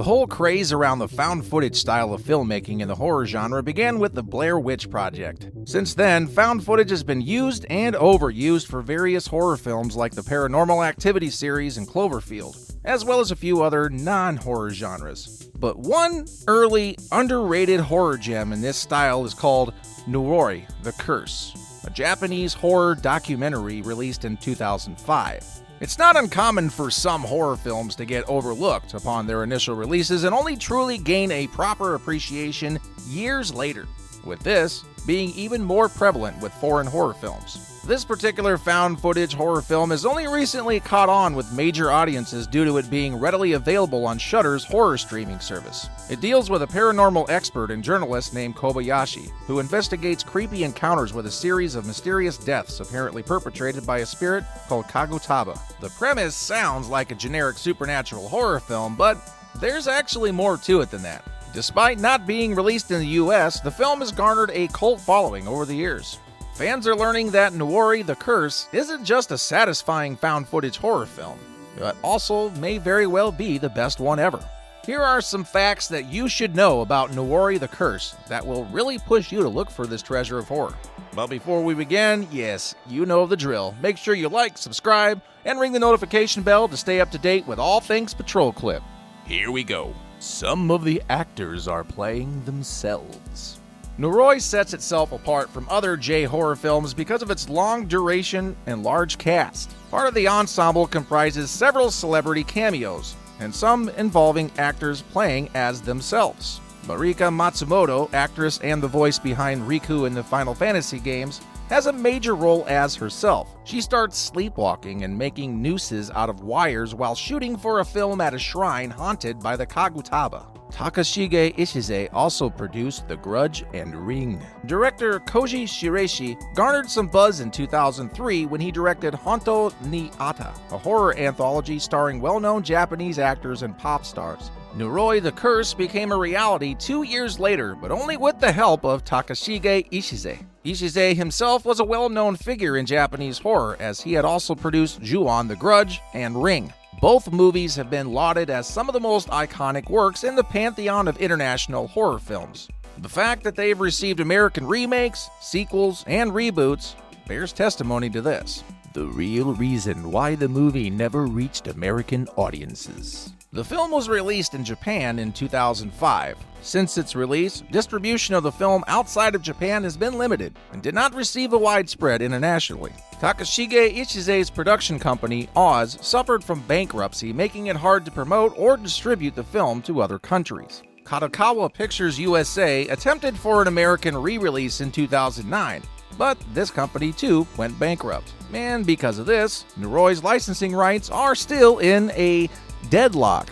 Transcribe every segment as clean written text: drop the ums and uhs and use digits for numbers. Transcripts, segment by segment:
The whole craze around the found footage style of filmmaking in the horror genre began with the Blair Witch Project. Since then, found footage has been used and overused for various horror films like the Paranormal Activity series and Cloverfield, as well as a few other non-horror genres. But one early, underrated horror gem in this style is called Noroi The Curse, a Japanese horror documentary released in 2005. It's not uncommon for some horror films to get overlooked upon their initial releases and only truly gain a proper appreciation years later, with this being even more prevalent with foreign horror films. This particular found footage horror film has only recently caught on with major audiences due to it being readily available on Shudder's horror streaming service. It deals with a paranormal expert and journalist named Kobayashi, who investigates creepy encounters with a series of mysterious deaths apparently perpetrated by a spirit called Kagutaba. The premise sounds like a generic supernatural horror film, but there's actually more to it than that. Despite not being released in the US, the film has garnered a cult following over the years. Fans are learning that Noroi The Curse isn't just a satisfying found footage horror film, but also may very well be the best one ever. Here are some facts that you should know about Noroi The Curse that will really push you to look for this treasure of horror. But before we begin, yes, you know the drill. Make sure you like, subscribe, and ring the notification bell to stay up to date with all things Patrol Clip. Here we go. Some of the actors are playing themselves. Noroi sets itself apart from other J-horror films because of its long duration and large cast. Part of the ensemble comprises several celebrity cameos, and some involving actors playing as themselves. Marika Matsumoto, actress and the voice behind Riku in the Final Fantasy games, has a major role as herself. She starts sleepwalking and making nooses out of wires while shooting for a film at a shrine haunted by the Kagutaba. Takashige Ishize also produced The Grudge and Ring. Director Kôji Shiraishi garnered some buzz in 2003 when he directed Honto ni Ata, a horror anthology starring well-known Japanese actors and pop stars. Noroi The Curse became a reality 2 years later, but only with the help of Takashige Ishize. Ishize himself was a well-known figure in Japanese horror, as he had also produced Ju-on, The Grudge, and Ring. Both movies have been lauded as some of the most iconic works in the pantheon of international horror films. The fact that they've received American remakes, sequels, and reboots bears testimony to this. The real reason why the movie never reached American audiences. The film was released in Japan in 2005. Since its release, distribution of the film outside of Japan has been limited and did not receive a widespread internationally. Takashige Ishize's production company, Oz, suffered from bankruptcy, making it hard to promote or distribute the film to other countries. Kadokawa Pictures USA attempted for an American re-release in 2009, but this company too went bankrupt. And because of this, Noroi's licensing rights are still in a deadlock.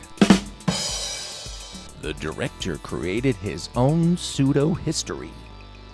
The director created his own pseudo-history.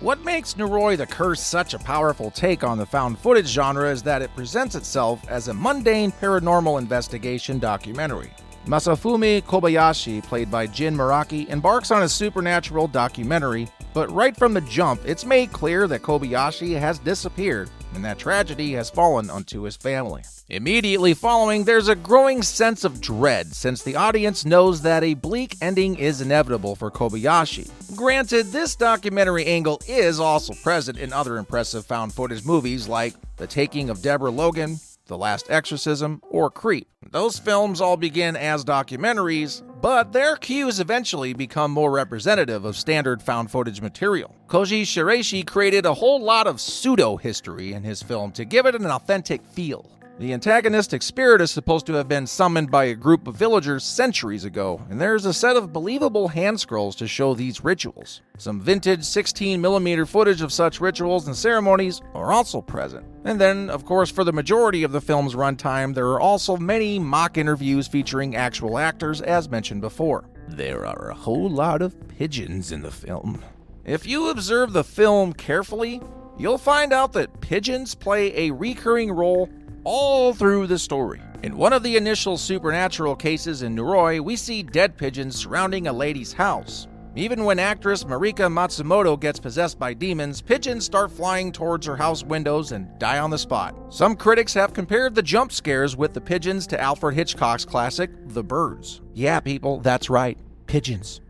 What makes Noroi The Curse such a powerful take on the found footage genre is that it presents itself as a mundane paranormal investigation documentary. Masafumi Kobayashi, played by Jin Muraki, embarks on a supernatural documentary, but right from the jump, it's made clear that Kobayashi has disappeared and that tragedy has fallen onto his family. Immediately following, there's a growing sense of dread since the audience knows that a bleak ending is inevitable for Kobayashi. Granted, this documentary angle is also present in other impressive found footage movies like The Taking of Deborah Logan, The Last Exorcism, or Creep. Those films all begin as documentaries, but their cues eventually become more representative of standard found footage material. Kôji Shiraishi created a whole lot of pseudo-history in his film to give it an authentic feel. The antagonistic spirit is supposed to have been summoned by a group of villagers centuries ago, and there's a set of believable hand scrolls to show these rituals. Some vintage 16mm footage of such rituals and ceremonies are also present. And then, of course, for the majority of the film's runtime, there are also many mock interviews featuring actual actors, as mentioned before. There are a whole lot of pigeons in the film. If you observe the film carefully, you'll find out that pigeons play a recurring role all through the story. In one of the initial supernatural cases in Noroi, we see dead pigeons surrounding a lady's house. Even when actress Marika Matsumoto gets possessed by demons, pigeons start flying towards her house windows and die on the spot. Some critics have compared the jump scares with the pigeons to Alfred Hitchcock's classic, The Birds. Yeah, people, that's right. pigeons.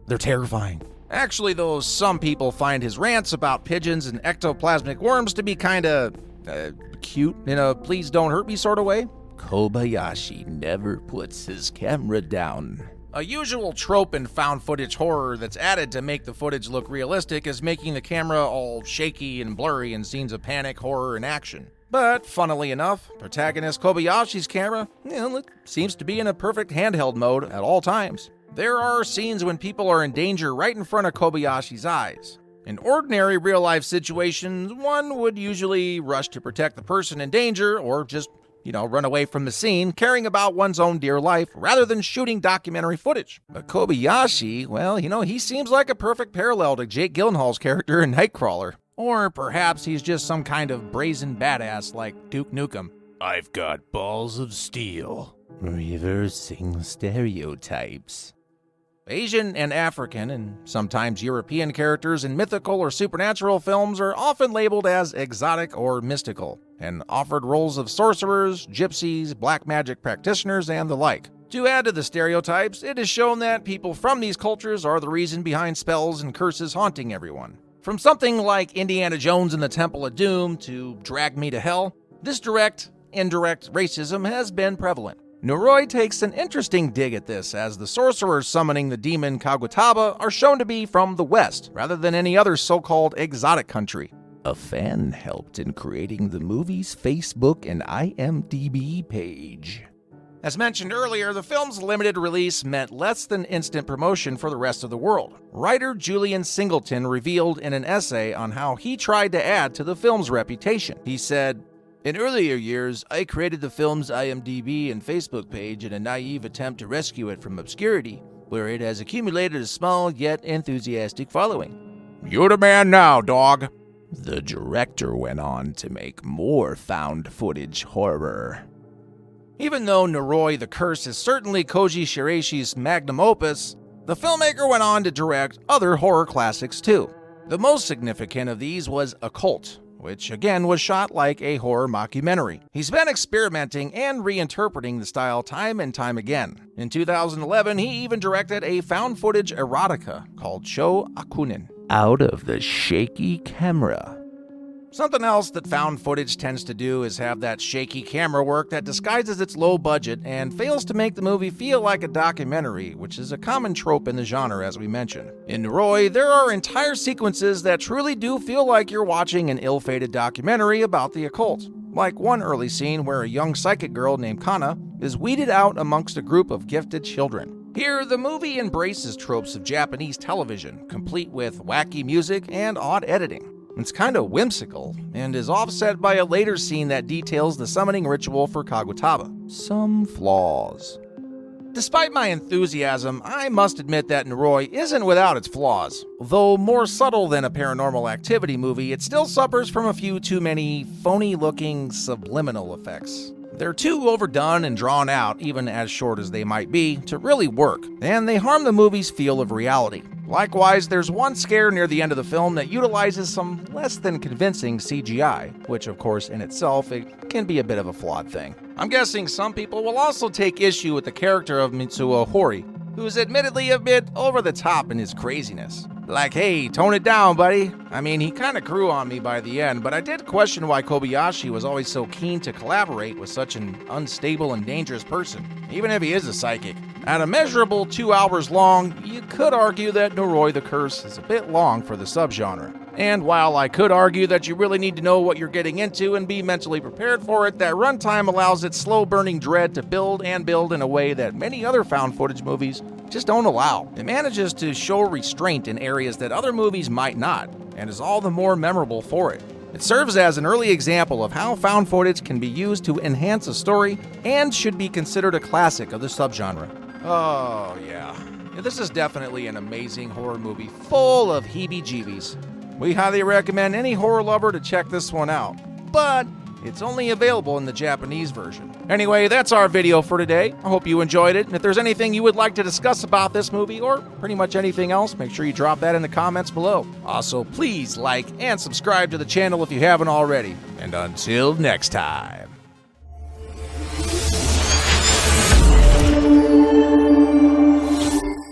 They're terrifying. Actually, though, some people find his rants about pigeons and ectoplasmic worms to be kinda cute in a please don't hurt me sort of way. Kobayashi never puts his camera down. A usual trope in found footage horror that's added to make the footage look realistic is making the camera all shaky and blurry in scenes of panic, horror, and action. But, funnily enough, protagonist Kobayashi's camera, it seems to be in a perfect handheld mode at all times. There are scenes when people are in danger right in front of Kobayashi's eyes. In ordinary real-life situations, one would usually rush to protect the person in danger or just, run away from the scene, caring about one's own dear life rather than shooting documentary footage. But Kobayashi, well, he seems like a perfect parallel to Jake Gyllenhaal's character in Nightcrawler. Or perhaps he's just some kind of brazen badass like Duke Nukem. I've got balls of steel. Reversing stereotypes. Asian and African, and sometimes European characters in mythical or supernatural films are often labeled as exotic or mystical, and offered roles of sorcerers, gypsies, black magic practitioners, and the like. To add to the stereotypes, it is shown that people from these cultures are the reason behind spells and curses haunting everyone. From something like Indiana Jones and the Temple of Doom to Drag Me to Hell, this direct, indirect racism has been prevalent. Noroi takes an interesting dig at this, as the sorcerers summoning the demon Kagutaba are shown to be from the West, rather than any other so-called exotic country. A fan helped in creating the movie's Facebook and IMDb page. As mentioned earlier, the film's limited release meant less than instant promotion for the rest of the world. Writer Julian Singleton revealed in an essay on how he tried to add to the film's reputation. He said, "In earlier years, I created the film's IMDb and Facebook page in a naive attempt to rescue it from obscurity, where it has accumulated a small yet enthusiastic following." "You're the man now, dog." The director went on to make more found footage horror. Even though Noroi The Curse is certainly Kôji Shiraishi's magnum opus, the filmmaker went on to direct other horror classics too. The most significant of these was Occult, which again was shot like a horror mockumentary. He's been experimenting and reinterpreting the style time and time again. In 2011, he even directed a found footage erotica called Sho Akunin. Out of the shaky camera. Something else that found footage tends to do is have that shaky camera work that disguises its low budget and fails to make the movie feel like a documentary, which is a common trope in the genre as we mentioned. In Noroi, there are entire sequences that truly do feel like you're watching an ill-fated documentary about the occult. Like one early scene where a young psychic girl named Kana is weeded out amongst a group of gifted children. Here, the movie embraces tropes of Japanese television, complete with wacky music and odd editing. It's kind of whimsical, and is offset by a later scene that details the summoning ritual for Kagutaba. Some flaws. Despite my enthusiasm, I must admit that Noroi isn't without its flaws. Though more subtle than a Paranormal Activity movie, it still suffers from a few too many phony-looking subliminal effects. They're too overdone and drawn out, even as short as they might be, to really work, and they harm the movie's feel of reality. Likewise, there's one scare near the end of the film that utilizes some less than convincing CGI, which of course in itself it can be a bit of a flawed thing. I'm guessing some people will also take issue with the character of Mitsuo Hori, who's admittedly a bit over the top in his craziness. Like, hey, tone it down, buddy. I mean, he kinda grew on me by the end, but I did question why Kobayashi was always so keen to collaborate with such an unstable and dangerous person, even if he is a psychic. At a measurable 2 hours long, you could argue that Noroi The Curse is a bit long for the subgenre. And while I could argue that you really need to know what you're getting into and be mentally prepared for it, that runtime allows its slow-burning dread to build and build in a way that many other found footage movies just don't allow. It manages to show restraint in areas that other movies might not, and is all the more memorable for it. It serves as an early example of how found footage can be used to enhance a story and should be considered a classic of the subgenre. Oh yeah, this is definitely an amazing horror movie full of heebie-jeebies. We highly recommend any horror lover to check this one out, but it's only available in the Japanese version. Anyway, that's our video for today. I hope you enjoyed it, and if there's anything you would like to discuss about this movie, or pretty much anything else, make sure you drop that in the comments below. Also, please like and subscribe to the channel if you haven't already. And until next time.